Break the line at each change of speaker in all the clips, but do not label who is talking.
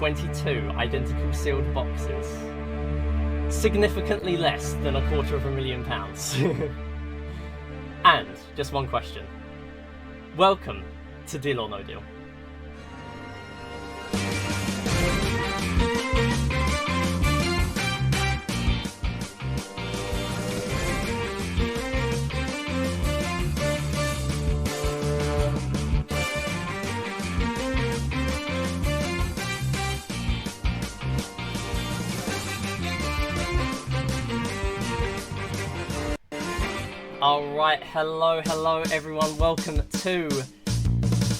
GF22 identical sealed boxes. Significantly less than £250,000. And just one question. Welcome to Deal or No Deal. Alright, hello everyone, welcome to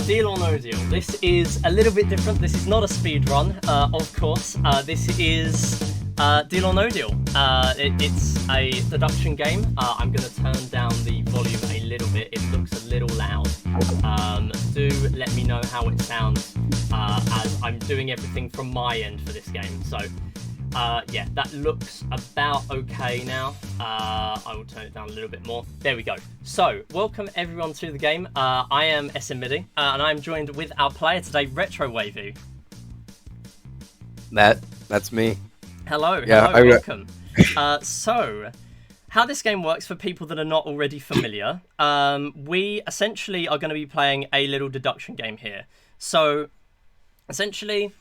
Deal or No Deal. This is a little bit different, this is not a speed run, of course. This is Deal or No Deal. It's a deduction game. I'm going to turn down the volume a little bit, it looks a little loud. Do let me know how it sounds as I'm doing everything from my end for this game. So yeah, that looks about okay now. I will turn it down a little bit more. There we go. So, welcome everyone to the game. I am SMMidi, and I'm joined with our player today, Retrowavey.
That's me.
Hello,
yeah,
hello, welcome. So, how this game works for people that are not already familiar, we essentially are going to be playing a little deduction game here. So, essentially,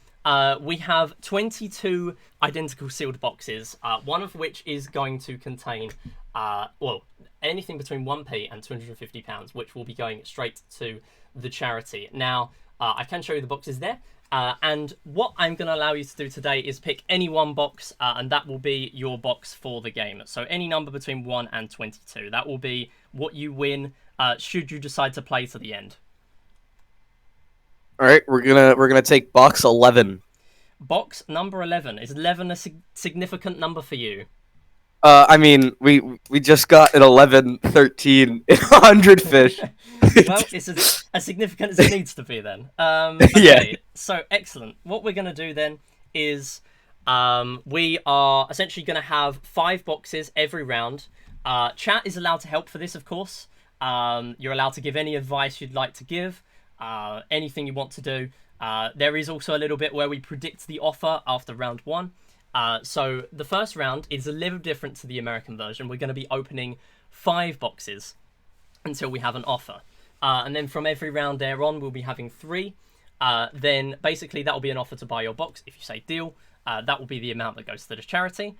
we have 22 identical sealed boxes, one of which is going to contain, well, anything between 1p and £250, which will be going straight to the charity. Now, I can show you the boxes there, and what I'm going to allow you to do today is pick any one box, and that will be your box for the game. So any number between 1 and 22, that will be what you win, should you decide to play to the end.
All right, we're gonna take box 11.
Box number 11. Is 11 a significant number for you?
I mean, we just got an 11, 13, 100 fish.
Well, it's as significant as it needs to be then. Okay,
yeah.
So excellent. What we're going to do then is we are essentially going to have 5 boxes every round. Chat is allowed to help for this, of course. You're allowed to give any advice you'd like to give, anything you want to do. There is also a little bit where we predict the offer after round 1. So the first round is a little different to the American version. We're going to be opening 5 boxes until we have an offer. And then from every round thereon, we'll be having 3. Then basically that will be an offer to buy your box. If you say deal, that will be the amount that goes to the charity.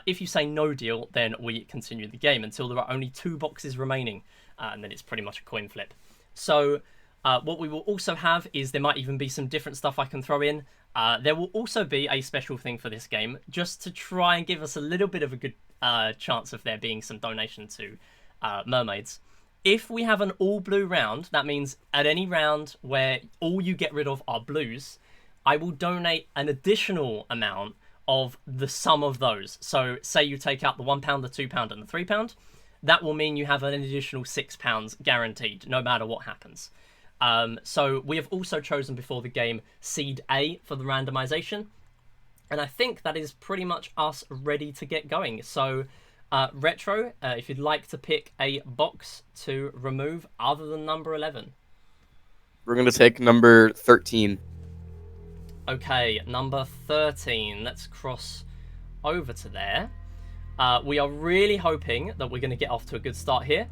If you say no deal, then we continue the game until there are only 2 boxes remaining. And then it's pretty much a coin flip. So what we will also have is there might even be some different stuff I can throw in. There will also be a special thing for this game, just to try and give us a little bit of a good chance of there being some donation to mermaids. If we have an all blue round, that means at any round where all you get rid of are blues, I will donate an additional amount of the sum of those. So say you take out the £1, the £2 and the £3, that will mean you have an additional £6 guaranteed, no matter what happens. So we have also chosen before the game Seed A for the randomization. And I think that is pretty much us ready to get going. So Retro, if you'd like to pick a box to remove other than number 11.
We're going to take number 13.
Okay, number 13. Let's cross over to there. We are really hoping that we're going to get off to a good start here.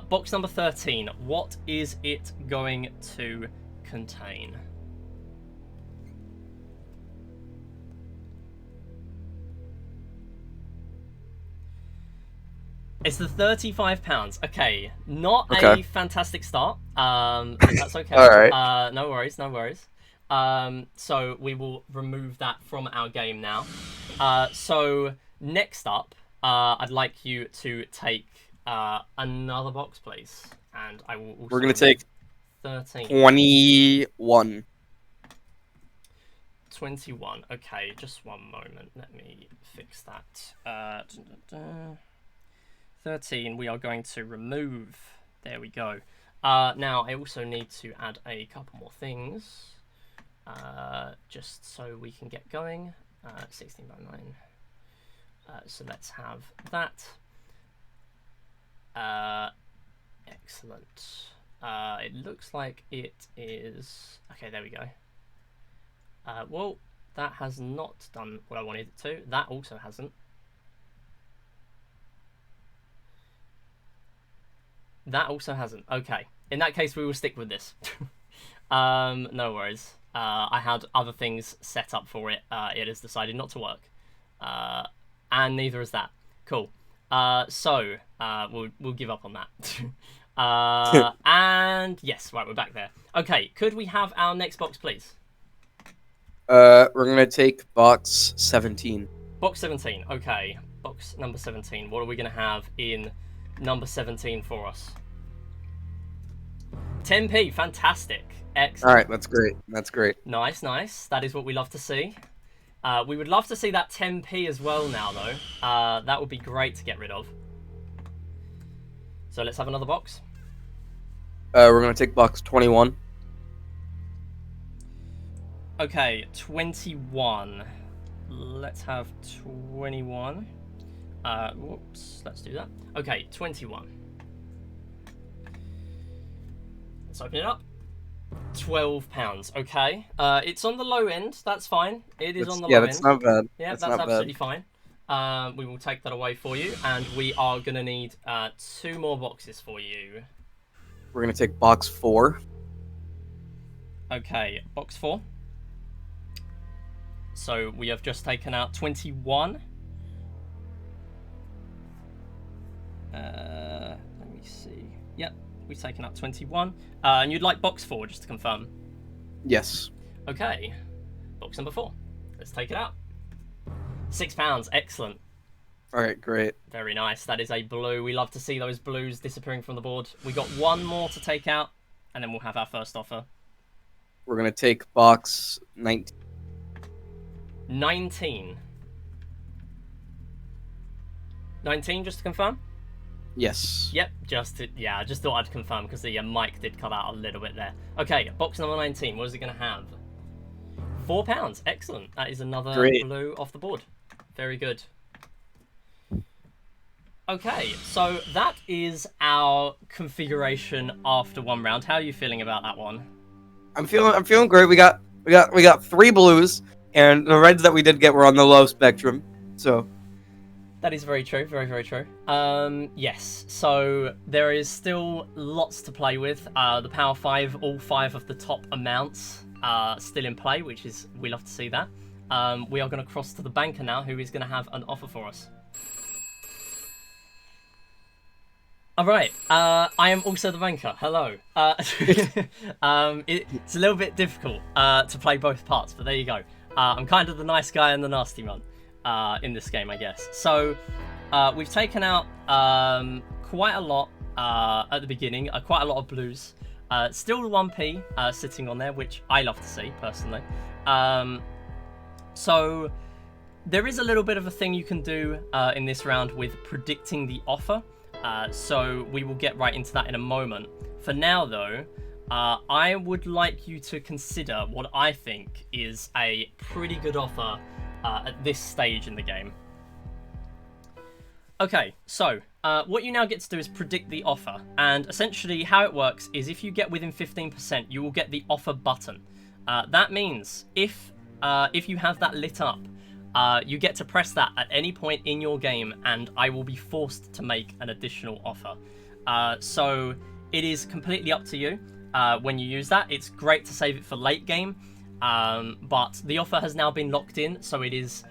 Box number 13, what is it going to contain? It's the £35. Okay, not a fantastic start. That's okay.
All right.
No worries, no worries. So we will remove that from our game now. So next up, I'd like you to take another box, please, and I will also.
We're gonna take
13.
21.
21. Okay, just one moment. Let me fix that. 13. We are going to remove. There we go. Now I also need to add a couple more things, just so we can get going. 16 by 9. So let's have that. Excellent. It looks like it is... Okay, there we go. Well, That has not done what I wanted it to. That also hasn't. That also hasn't. Okay. In that case, we will stick with this. No worries. I had other things set up for it. It has decided not to work. And neither is that. Cool. So we'll give up on that. And yes, right, we're back there. Okay, could we have our next box, please?
We're gonna take box 17.
Box 17. Okay, box number 17. What are we gonna have in number 17 for us? 10p. Fantastic. Excellent.
All right, that's great. That's great.
Nice, nice. That is what we love to see. We would love to see that 10p as well now, though. That would be great to get rid of. So let's have another box.
We're gonna take box 21.
Okay, 21. Let's have 21. Whoops, let's do that. Okay, 21. Let's open it up. £12. Okay, it's on the low end. That's fine. It is on the low end.
Yeah, that's not bad.
Yeah, that's absolutely fine. We will take that away for you, and we are gonna need 2 more boxes for you.
We're gonna take box 4.
Okay, box 4. So we have just taken out 21. Let me see. Yep, we've taken out 21. And you'd like box 4, just to confirm?
Yes.
Okay, box number 4. Let's take it out. £6. Excellent.
All right, great.
Very nice. That is a blue. We love to see those blues disappearing from the board. We got 1 more to take out, and then we'll have our first offer.
We're gonna take box 19.
19. 19, just to confirm?
Yes.
Yep, I just thought I'd confirm because the mic did cut out a little bit there. Okay, box number 19. What is it going to have? £4. Excellent. That is another blue off the board. Very good. Okay, so that is our configuration after 1 round. How are you feeling about that one?
I'm feeling great. We got 3 blues, and the reds that we did get were on the low spectrum. So
that is very true. Very, very true. Yes, so there is still lots to play with. The Power 5, all 5 of the top amounts are still in play, which is, we love to see that. We are going to cross to the banker now, who is going to have an offer for us. All right, I am also the banker. Hello. It's a little bit difficult to play both parts, but there you go. I'm kind of the nice guy and the nasty one in this game, I guess. So we've taken out quite a lot at the beginning, quite a lot of blues. Still 1p sitting on there, which I love to see, personally. So there is a little bit of a thing you can do in this round with predicting the offer. So we will get right into that in a moment. For now, though, I would like you to consider what I think is a pretty good offer at this stage in the game. Okay, so what you now get to do is predict the offer. And essentially how it works is if you get within 15%, you will get the offer button. That means if you have that lit up, you get to press that at any point in your game, and I will be forced to make an additional offer. So it is completely up to you when you use that. It's great to save it for late game, but the offer has now been locked in, so it is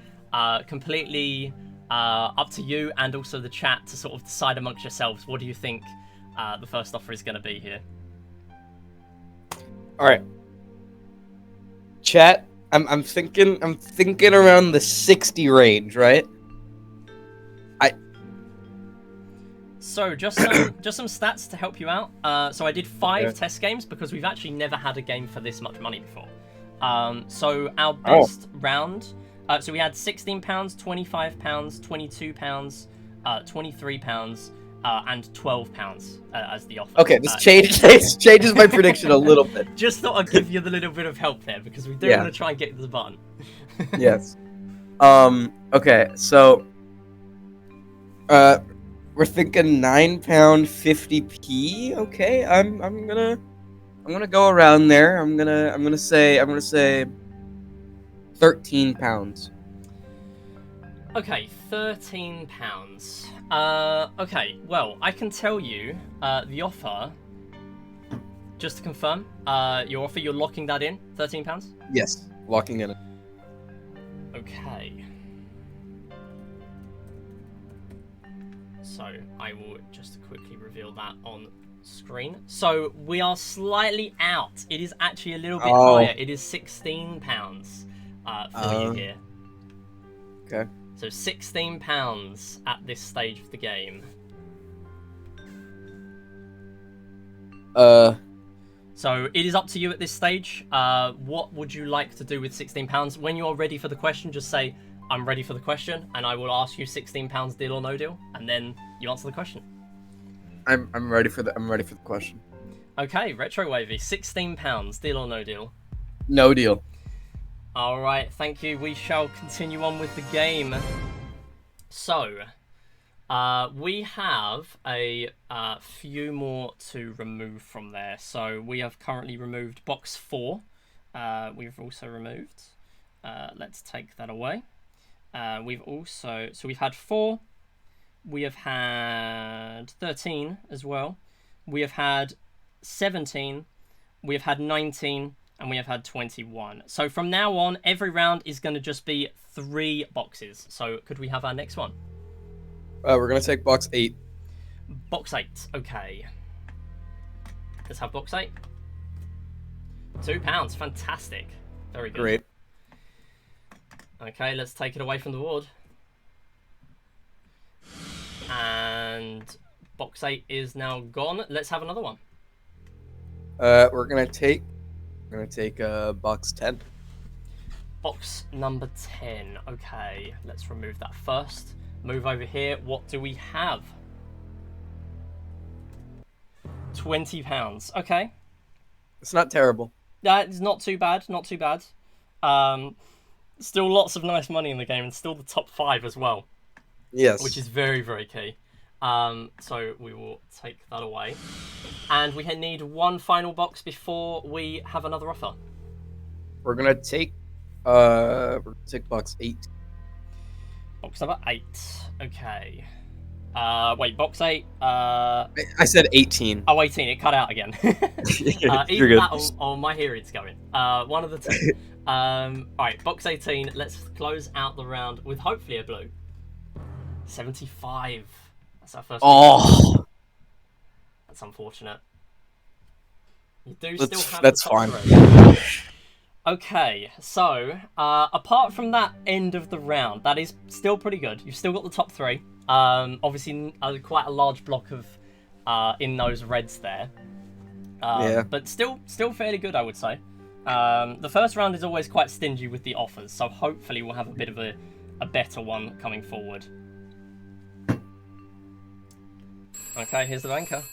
completely up to you and also the chat to sort of decide amongst yourselves. What do you think the first offer is going to be here?
All right, chat. I'm thinking around the 60 range, right?
So just some stats to help you out. So I did 5 test games because we've actually never had a game for this much money before. So our best round, so we had £16, £25, £22, £23, and £12 as the offer.
Okay, this changes my prediction a little bit.
Just thought I'd give you the little bit of help there because we do want to try and get to the button.
Yes. Okay, so we're thinking £9 50p. Okay, I'm gonna go around there. I'm gonna say £13.
Okay, £13. Okay, well, I can tell you the offer. Just to confirm, your offer, you're locking that in, £13?
Yes, locking in it.
Okay. So, I will just quickly reveal that on screen. So, we are slightly out. It is actually a little bit higher. It is £16 for you here.
Okay.
So, £16 at this stage of the game. So it is up to you at this stage. What would you like to do with £16? When you're ready for the question, just say, I'm ready for the question, and I will ask you £16 deal or no deal, and then you answer the question.
I'm ready for the question.
Okay, Retrowavey, £16 deal or no deal?
No deal.
All right, thank you. We shall continue on with the game. So, we have a few more to remove from there. So we have currently removed box 4. We've also removed. Let's take that away. We've had 4. We have had 13 as well. We have had 17. We have had 19. And we have had 21. So from now on, every round is going to just be 3 boxes. So could we have our next one?
We're going to take box 8.
Box 8, okay. Let's have box 8. £2, fantastic. Very good.
Great.
Okay, let's take it away from the board. And box 8 is now gone. Let's have another one.
We're going to take box 10.
Box number 10, okay. Let's remove that first. Move over here. What do we have? £20. Okay.
It's not terrible.
That is not too bad. Not too bad. Still lots of nice money in the game, and still the top 5 as well.
Yes.
Which is very, very key. So we will take that away. And we need one final box before we have another offer.
We're gonna take box 8.
Box number 8. Okay. Wait, box 8.
I said 18.
Oh, 18. It cut out again.
You're good.
That or my hearing's going. One of the two. Alright, box 18. Let's close out the round with hopefully a blue. 75. That's our first.
Oh.
That's unfortunate. You do still have
that's
the top
fine.
row. Okay, so apart from that end of the round, that is still pretty good. You've still got the top 3. Obviously, quite a large block of in those reds there.
Yeah.
But still fairly good, I would say. The first round is always quite stingy with the offers, so hopefully we'll have a bit of a better one coming forward. Okay, here's the banker.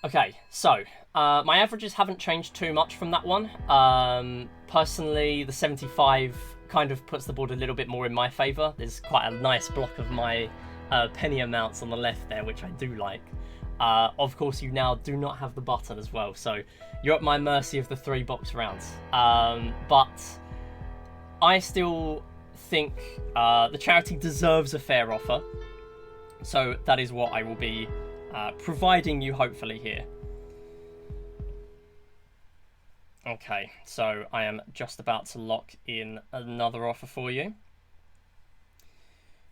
Okay, so my averages haven't changed too much from that one. Personally, the 75 kind of puts the board a little bit more in my favour. There's quite a nice block of my penny amounts on the left there, which I do like. Of course, you now do not have the button as well, so you're at my mercy of the 3 box rounds. But I still think the charity deserves a fair offer. So that is what I will be providing you hopefully here. Okay, so I am just about to lock in another offer for you.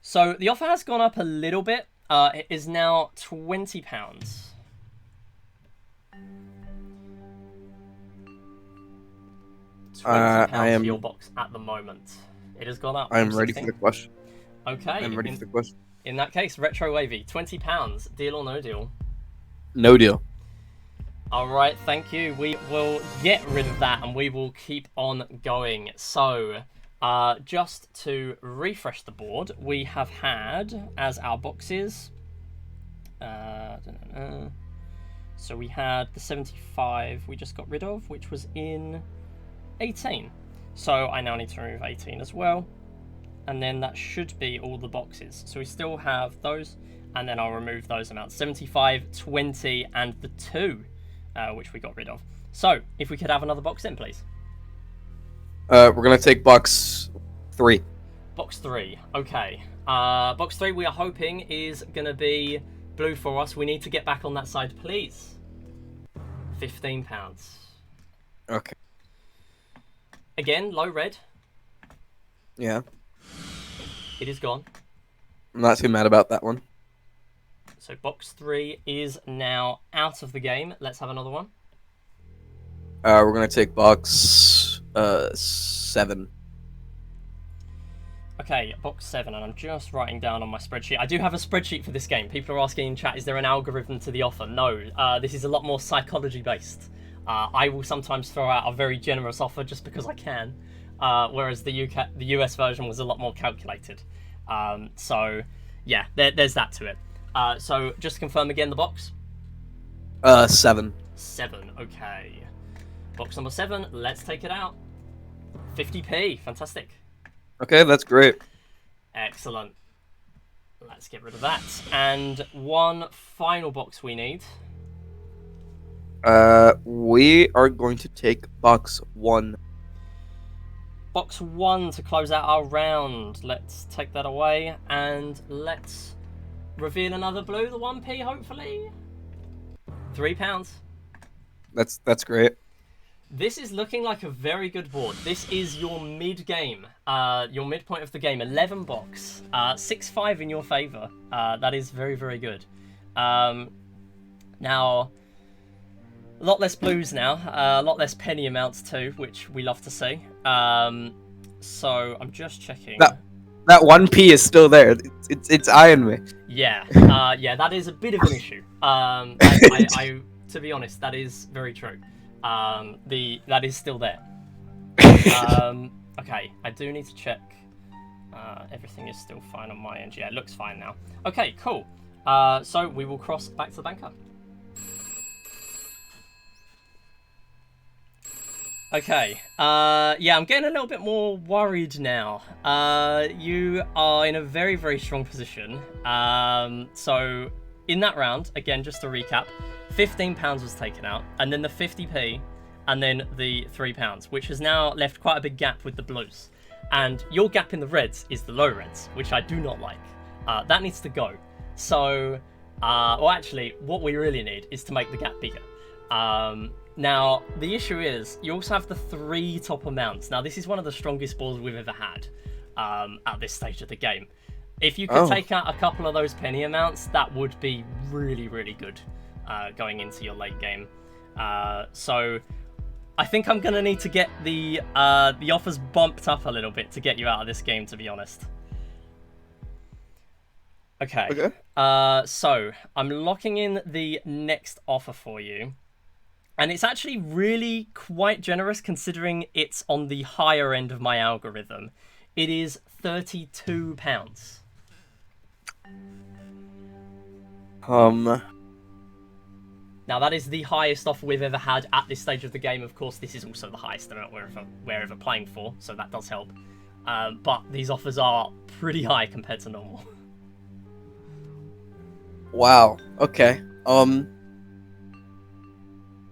So the offer has gone up a little bit. It is now £20. £20 for your box at the moment. It has gone up.
I'm ready for the question.
Okay.
I'm ready for the question.
In that case, Retrowavey, £20, deal or no deal?
No deal.
All right, thank you. We will get rid of that and we will keep on going. So, just to refresh the board, we have had as our boxes. So we had the 75 we just got rid of, which was in 18. So I now need to remove 18 as well. And then that should be all the boxes. So we still have those, and then I'll remove those amounts. 75, 20, and the 2, which we got rid of. So, if we could have another box in, please.
We're gonna take box 3.
Box 3, okay. Box 3 we are hoping is going to be blue for us. We need to get back on that side, please. £15.
Okay.
Again, low red.
Yeah.
It is gone.
I'm not too mad about that one.
So box 3 is now out of the game. Let's have another one.
We're gonna take box 7.
Okay, box 7, and I'm just writing down on my spreadsheet. I do have a spreadsheet for this game. People are asking in chat, is there an algorithm to the offer? No, this is a lot more psychology-based. I will sometimes throw out a very generous offer just because I can, whereas the US version was a lot more calculated. So, yeah, there's that to it. So, just to confirm again the box?
7.
7, okay. Box number 7, let's take it out. 50p, fantastic.
Okay, that's great.
Excellent. Let's get rid of that. And one final box we need.
We are going to take box 1.
Box 1 to close out our round. Let's take that away and let's reveal another blue, the 1p hopefully. £3.
That's great.
This is looking like a very good board. This is your mid-game, your midpoint of the game. 11 box, 6-5 in your favour. That is very, very good. Now, a lot less blues now, a lot less penny amounts too, which we love to see. So I'm just checking.
That 1p is still there. It's eyeing me.
Yeah, yeah, that is a bit of an issue. To be honest, that is very true. That is still there. Okay, I do need to check. Everything is still fine on my end. Yeah, it looks fine now. Okay, cool. So we will cross back to the banker. Okay. Yeah, I'm getting a little bit more worried now. You are in a very, very strong position. So in that round, again, just to recap, £15 was taken out, and then the 50p, and then the £3, which has now left quite a big gap with the blues. And your gap in the reds is the low reds, which I do not like. That needs to go. So, well, actually, what we really need is to make the gap bigger. Now, the issue is, you also have the 3 top amounts. Now, this is one of the strongest boards we've ever had at this stage of the game. If you could take out a couple of those penny amounts, that would be really, really good going into your late game. So I think I'm going to need to get the offers bumped up a little bit to get you out of this game, to be honest. Okay. So I'm locking in the next offer for you. And it's actually really quite generous considering it's on the higher end of my algorithm. It is £32. Now that is the highest offer we've ever had at this stage of the game. Of course, this is also the highest amount we're ever playing for, so that does help. But these offers are pretty high compared to normal.
Wow. Okay.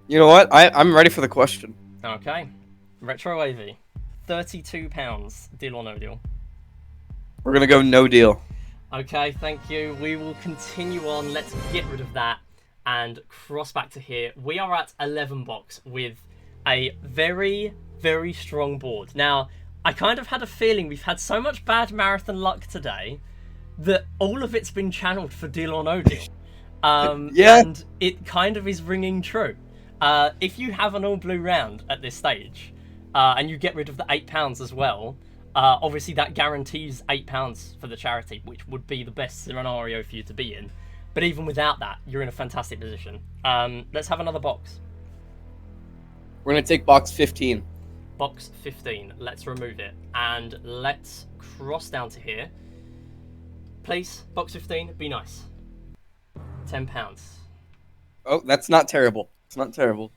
You know what? I'm ready for the question.
Okay. Retrowavey. £32. Deal or no deal?
We're gonna go no deal.
Okay, thank you. We will continue on. Let's get rid of that and cross back to here. We are at 11 box with a very, very strong board. Now, I kind of had a feeling we've had so much bad marathon luck today that all of it's been channeled for deal or no deal.
Yeah.
And it kind of is ringing true. If you have an all blue round at this stage, and you get rid of the £8 as well, obviously that guarantees £8 for the charity, which would be the best scenario for you to be in. But even without that, you're in a fantastic position. Let's have another box.
We're gonna take box 15.
Box 15. Let's remove it. And let's cross down to here. Please, box 15, be nice. £10.
Oh, that's not terrible. It's not terrible.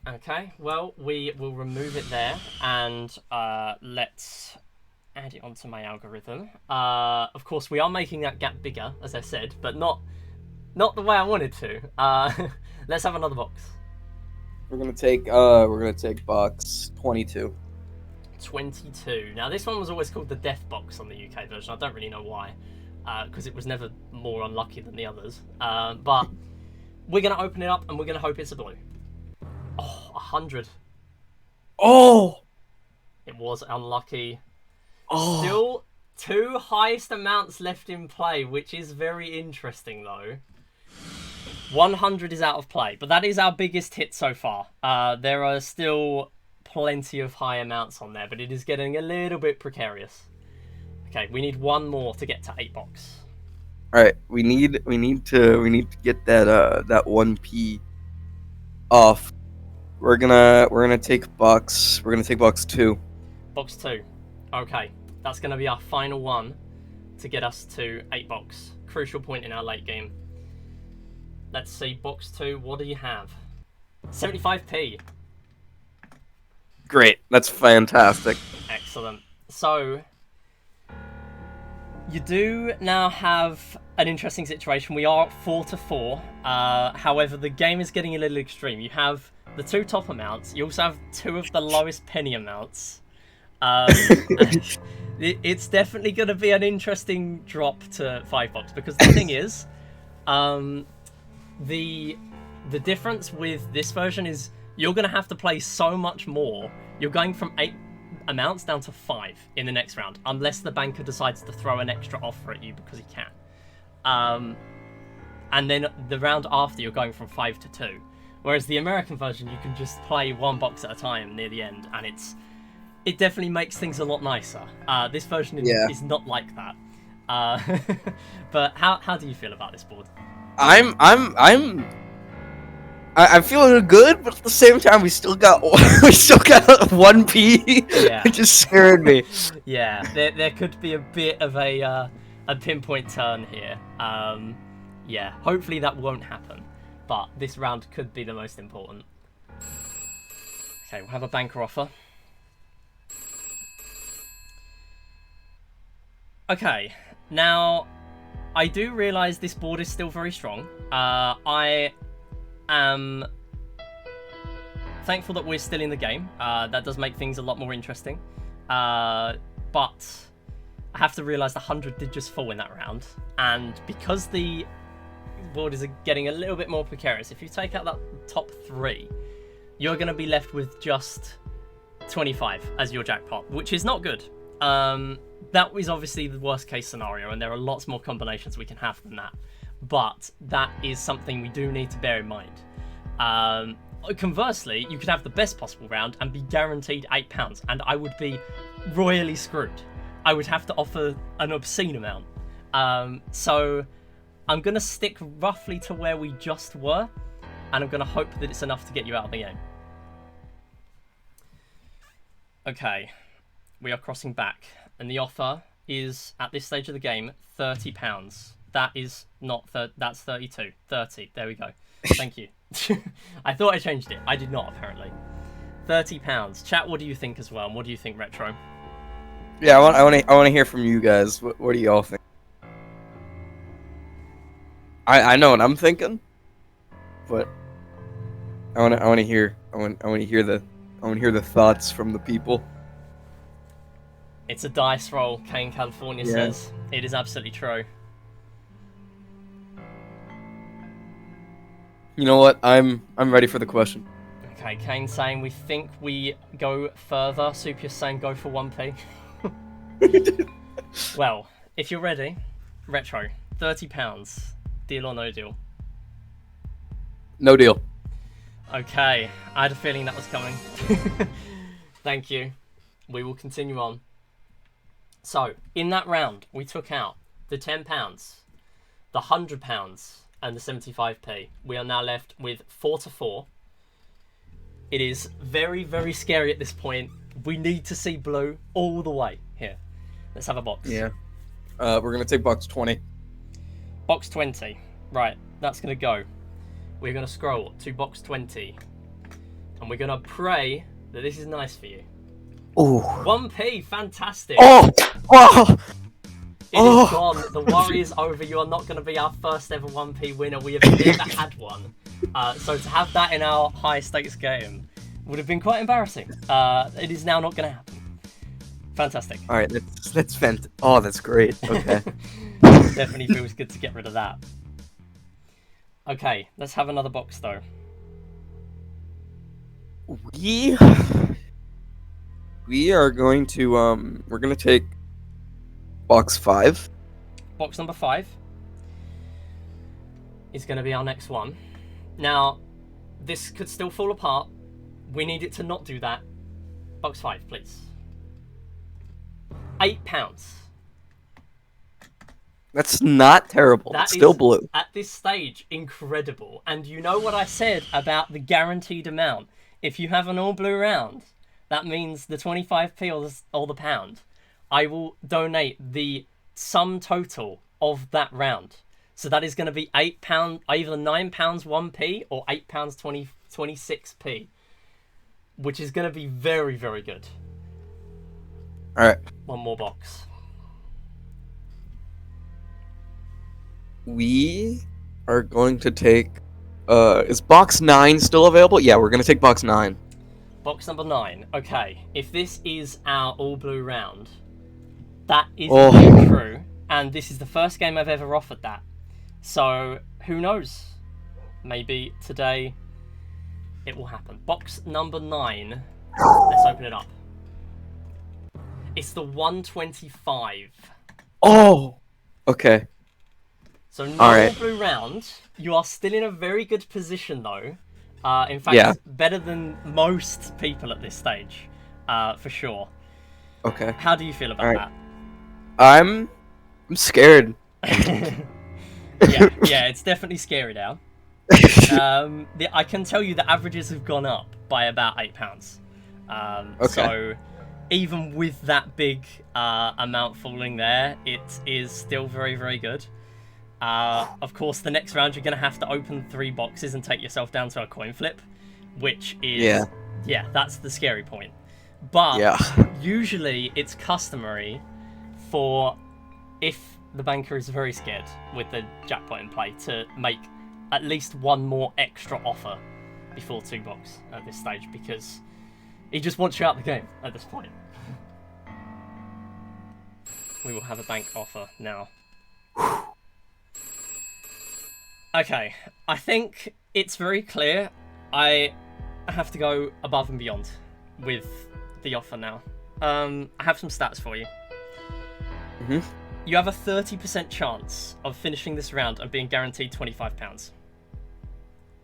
Okay, well, we will remove it there, and let's add it onto my algorithm. Of course, we are making that gap bigger, as I said, but not the way I wanted to. Let's have another box.
We're gonna take box 22.
22. Now, this one was always called the Death Box on the UK version. I don't really know why, because it was never more unlucky than the others. But we're going to open it up, and we're going to hope it's a blue. Oh, 100.
Oh!
It was unlucky.
Oh!
Still, 2 highest amounts left in play, which is very interesting, though. 100 is out of play, but that is our biggest hit so far. There are still plenty of high amounts on there, but it is getting a little bit precarious. Okay, we need one more to get to 8 box.
All right, we need to get that 1p off. We're gonna take box 2.
Box 2. Okay, that's gonna be our final one to get us to 8 box. Crucial point in our late game. Let's see, box 2. What do you have? 75p.
Great, that's fantastic.
Excellent. So, you do now have an interesting situation. We are 4-4. However, the game is getting a little extreme. You have the 2 top amounts. You also have 2 of the lowest penny amounts. It's definitely going to be an interesting drop to 5 box, because the thing is, the difference with this version is you're going to have to play so much more. You're going from 8 amounts down to 5 in the next round, unless the banker decides to throw an extra offer at you because he can. And then the round after, you're going from 5 to 2. Whereas the American version, you can just play 1 box at a time near the end, and it definitely makes things a lot nicer. This version is not like that. But how do you feel about this board?
I'm feeling good, but at the same time, we still got 1p.
Yeah.
It just scared me.
Yeah, there could be a bit of a pinpoint turn here. Yeah, hopefully that won't happen, but this round could be the most important. Okay, we'll have a banker offer. Okay, now I do realise this board is still very strong. I am thankful that we're still in the game. That does make things a lot more interesting. But I have to realise the 100 did just fall in that round. And because the board is getting a little bit more precarious, if you take out that top 3, you're going to be left with just 25 as your jackpot, which is not good. That is obviously the worst case scenario, and there are lots more combinations we can have than that. But that is something we do need to bear in mind. Conversely, you could have the best possible round and be guaranteed £8, and I would be royally screwed. I would have to offer an obscene amount. So I'm going to stick roughly to where we just were, and I'm going to hope that it's enough to get you out of the game. Okay, we are crossing back, and the offer is, at this stage of the game, £30. That is not that's 32. 30. There we go. Thank you. I thought I changed it. I did not, apparently. £30. Chat, what do you think as well? And what do you think, Retro?
Yeah, I want to hear from you guys. What do y'all think? I know what I'm thinking, but I want to hear the thoughts from the people.
It's a dice roll, Kane California says. It is absolutely true.
You know what? I'm ready for the question.
Okay, Kane saying we think we go further. Supius saying go for 1p. Well, if you're ready, Retro, £30. Deal or no deal?
No deal.
Okay, I had a feeling that was coming. Thank you. We will continue on. So, in that round, we took out the £10, the £100, and the 75p. We are now left with 4-4. It is very, very scary at this point. We need to see blue all the way here. Let's have a box.
Yeah. We're going to take box 20.
Box 20. Right, that's going to go. We're going to scroll to box 20. And we're going to pray that this is nice for you.
Ooh.
1p, fantastic.
Oh!
It is gone. The worry is over. You are not going to be our first ever 1p winner. We have never had one. So to have that in our high stakes game would have been quite embarrassing. It is now not going to happen. Fantastic.
All right, that's Oh, that's great. Okay.
Definitely feels good to get rid of that. Okay, let's have another box though.
We are going to we're gonna take box 5.
Box number 5 is going to be our next one. Now, this could still fall apart. We need it to not do that. Box 5, please. £8.
That's not terrible.
That
it's still
is,
blue.
at this stage, incredible. And you know what I said about the guaranteed amount. If you have an all blue round, that means the 25p or the pound. I will donate the sum total of that round. So that is going to be £8, either £9 1p or £8 26p, which is going to be very, very good.
All right.
One more box.
We are going to take. Is box 9 still available? Yeah, we're gonna take box 9.
Box number 9. Okay, if this is our all blue round, that is true, and this is the first game I've ever offered that. So who knows? Maybe today it will happen. Box number 9. Let's open it up. It's the 125.
Oh. Okay.
So no blue round. You are still in a very good position though. In fact, better than most people at this stage, for sure.
Okay.
How do you feel about that?
I'm scared.
yeah, it's definitely scary now. I can tell you the averages have gone up by about £8. So even with that big amount falling there, it is still very, very good. Of course, the next round you're going to have to open 3 boxes and take yourself down to a coin flip, which is that's the scary point. But usually it's customary for, if the banker is very scared with the jackpot in play, to make at least one more extra offer before 2 box at this stage, because he just wants you out of the game at this point. We will have a bank offer now. Okay, I think it's very clear. I have to go above and beyond with the offer now. I have some stats for you. You have a 30% chance of finishing this round and being guaranteed £25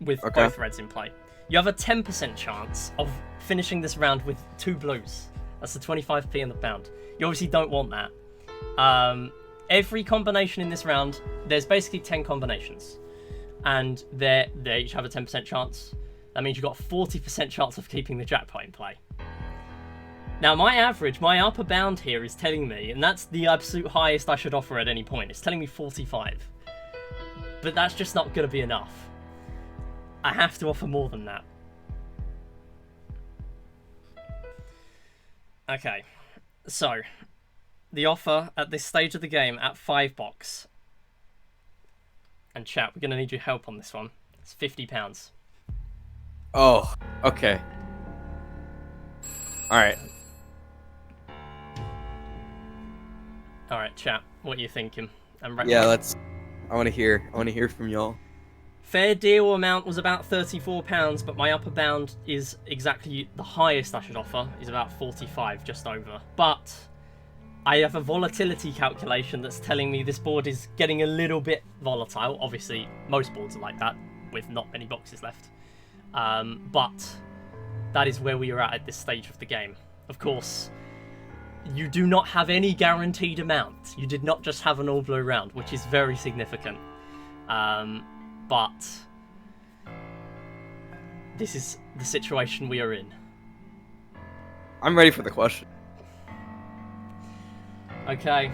with both reds in play. You have a 10% chance of finishing this round with 2 blues. That's the 25p and the pound. You obviously don't want that. Every combination in this round, there's basically 10 combinations. And they each have a 10% chance. That means you've got a 40% chance of keeping the jackpot in play. Now, my upper bound here is telling me, and that's the absolute highest I should offer at any point, it's telling me 45. But that's just not going to be enough. I have to offer more than that. Okay, so the offer at this stage of the game at 5 box. And chat, we're going to need your help on this one. It's £50.
Oh, okay. Alright.
Alright, chat, what are you thinking? I want
to hear from y'all.
Fair deal amount was about £34, but my upper bound is exactly the highest I should offer, is about 45, just over. But I have a volatility calculation that's telling me this board is getting a little bit volatile. Obviously, most boards are like that, with not many boxes left. But that is where we are at this stage of the game. Of course, you do not have any guaranteed amount. You did not just have an all-blue round, which is very significant. But this is the situation we are in.
I'm ready for the question.
Okay,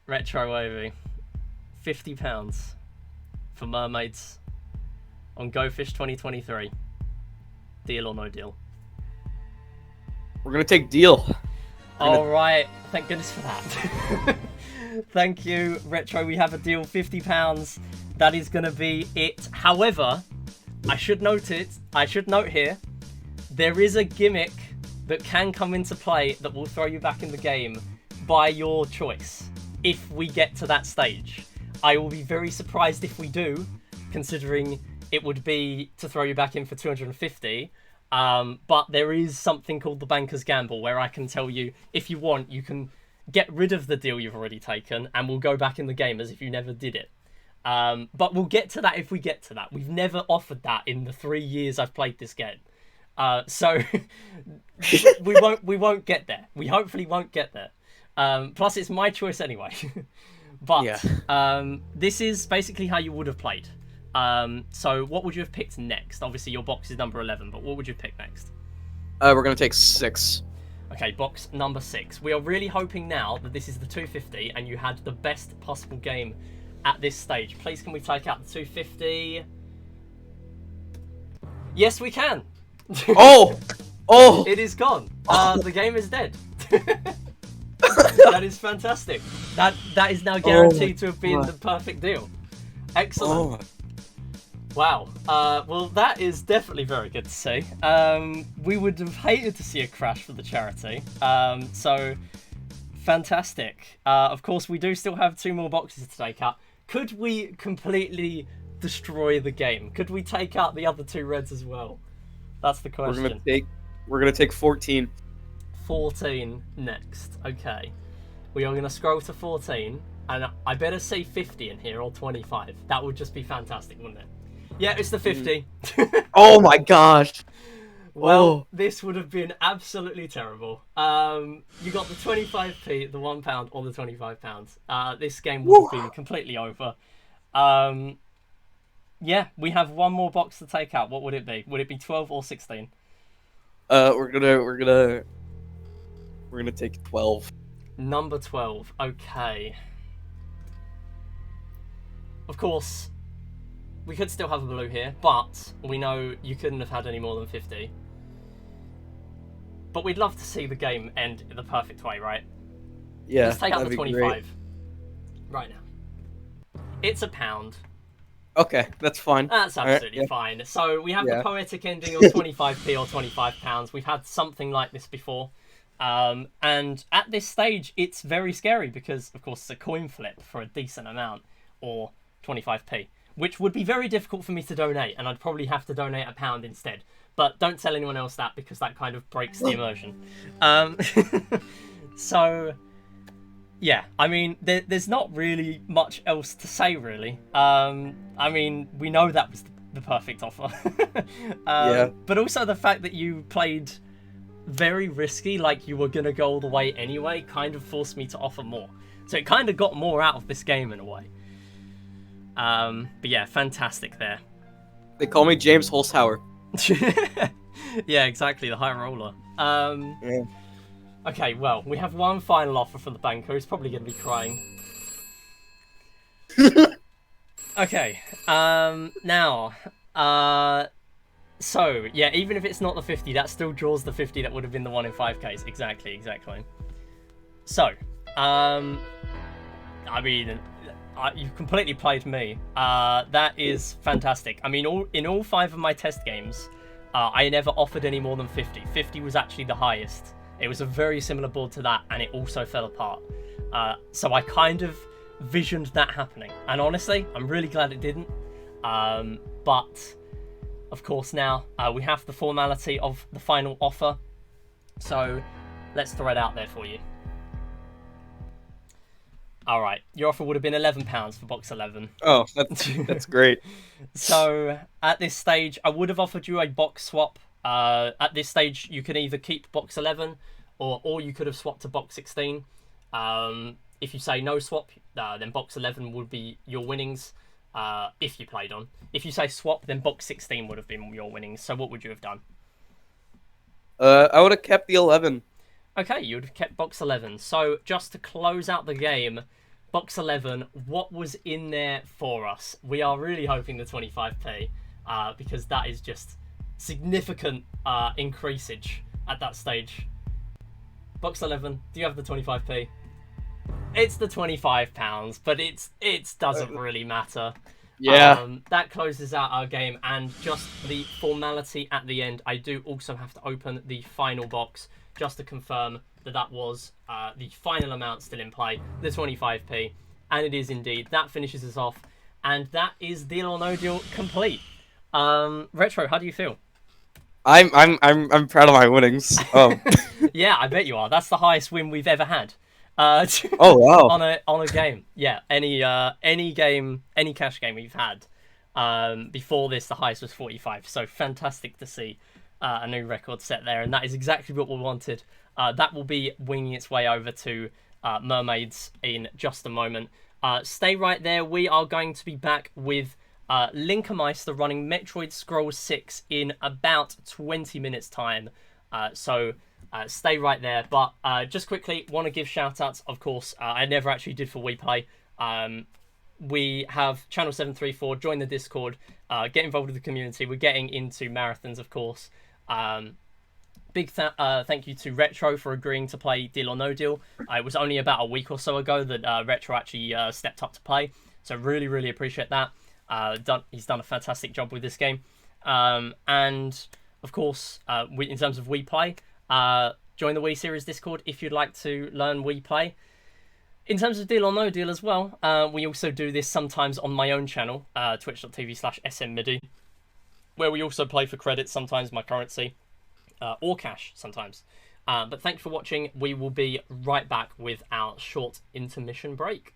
Retrowavey, £50 for mermaids on GF2023. 2023. Deal or no deal?
We're gonna take deal.
Alright, thank goodness for that. Thank you, Retro. We have a deal, £50. That is going to be it. However, I should note here, there is a gimmick that can come into play that will throw you back in the game by your choice if we get to that stage. I will be very surprised if we do, considering it would be to throw you back in for 250. But there is something called the Banker's Gamble where I can tell you, if you want, you can get rid of the deal you've already taken and we'll go back in the game as if you never did it. But we'll get to that if we get to that. We've never offered that in the 3 years I've played this game. So we won't get there. We hopefully won't get there. Plus, it's my choice anyway. But yeah. This is basically how you would have played. So what would you have picked next? Obviously, your box is number 11, but what would you pick next?
We're going to take 6.
Okay, box number 6. We are really hoping now that this is the 250 and you had the best possible game at this stage. Please, can we take out the 250? Yes, we can.
Oh!
It is gone. The game is dead. That is fantastic. That is now guaranteed to have been the perfect deal. Excellent. Wow. Well, that is definitely very good to see. We would have hated to see a crash for the charity. So, fantastic. Of course, we do still have 2 more boxes to take out. Could we completely destroy the game? Could we take out the other 2 reds as well? That's the question.
We're gonna take 14.
14 next. Okay. We are gonna scroll to 14, and I better say 50 in here or 25. That would just be fantastic, wouldn't it? Yeah, it's the 50.
Oh my gosh.
Well, this would have been absolutely terrible. You got the 25p, the £1, or the £25. This game would have been completely over. Yeah, we have 1 more box to take out. What would it be? Would it be 12 or 16?
We're gonna take 12.
Number 12. Okay. Of course, we could still have a blue here, but we know you couldn't have had any more than 50. But we'd love to see the game end in the perfect way, right?
Yeah,
let's take out the 25
great.
right now. It's £1.
Okay, that's fine.
That's absolutely fine. So we have the poetic ending of 25p or £25. We've had something like this before. And at this stage, it's very scary because, of course, it's a coin flip for a decent amount, or 25p, which would be very difficult for me to donate, and I'd probably have to donate £1 instead. But don't tell anyone else that, because that kind of breaks the immersion. So, yeah, I mean, there's not really much else to say, really. I mean, we know that was the perfect offer. But also the fact that you played very risky, like you were going to go all the way anyway, kind of forced me to offer more. So it kind of got more out of this game in a way. But yeah, fantastic there.
They call me James Holzhauer.
Yeah, exactly, the high roller. Okay, well, we have 1 final offer from the banker. He's probably going to be crying. Okay, now, so, yeah, even if it's not the 50, that still draws the 50 that would have been the 1 in 5 case. Exactly. So, I mean, you've completely played me. That is fantastic. I mean, in all 5 of my test games, I never offered any more than 50. 50 was actually the highest. It was a very similar board to that, and it also fell apart. So I kind of visioned that happening. And honestly, I'm really glad it didn't. But, of course, now we have the formality of the final offer. So let's throw it out there for you. All right, your offer would have been £11 for box 11.
Oh, that's great.
So at this stage, I would have offered you a box swap. At this stage, you can either keep box 11 or you could have swapped to box 16. If you say no swap, then box 11 would be your winnings if you played on. If you say swap, then box 16 would have been your winnings. So what would you have done?
I would have kept the 11.
Okay, you would have kept box 11. So just to close out the game, box 11, what was in there for us? We are really hoping the 25p because that is just significant increasage at that stage. Box 11, do you have the 25p? it's the £25, but it doesn't really matter.
Yeah.
That closes out our game, and just the formality at the end, I do also have to open the final box just to confirm that that was the final amount still in play, the 25p, and it is indeed. That finishes us off, and that is Deal or No Deal complete. Retro, how do you feel?
I'm proud of my winnings.
Yeah, I bet you are. That's the highest win we've ever had.
Oh wow.
On a game. Yeah, any game, any cash game we've had. Before this, the highest was 45. So fantastic to see a new record set there, and that is exactly what we wanted. That will be winging its way over to Mermaids in just a moment. Stay right there. We are going to be back with Linkermeister running Metroid Scroll 6 in about 20 minutes time. So stay right there. But just quickly, want to give shout outs, of course. I never actually did for WePlay. We have Channel 734, join the Discord, get involved with the community. We're getting into marathons, of course. Big thank you to Retro for agreeing to play Deal or No Deal. It was only about a week or so ago that Retro actually stepped up to play. So really, really appreciate that. He's done a fantastic job with this game. And of course, in terms of WePlay, join the Wii Series Discord if you'd like to learn WePlay. In terms of Deal or No Deal as well, we also do this sometimes on my own channel, twitch.tv/SMMidi, where we also play for credits, sometimes my currency, or cash sometimes. But thanks for watching. We will be right back with our short intermission break.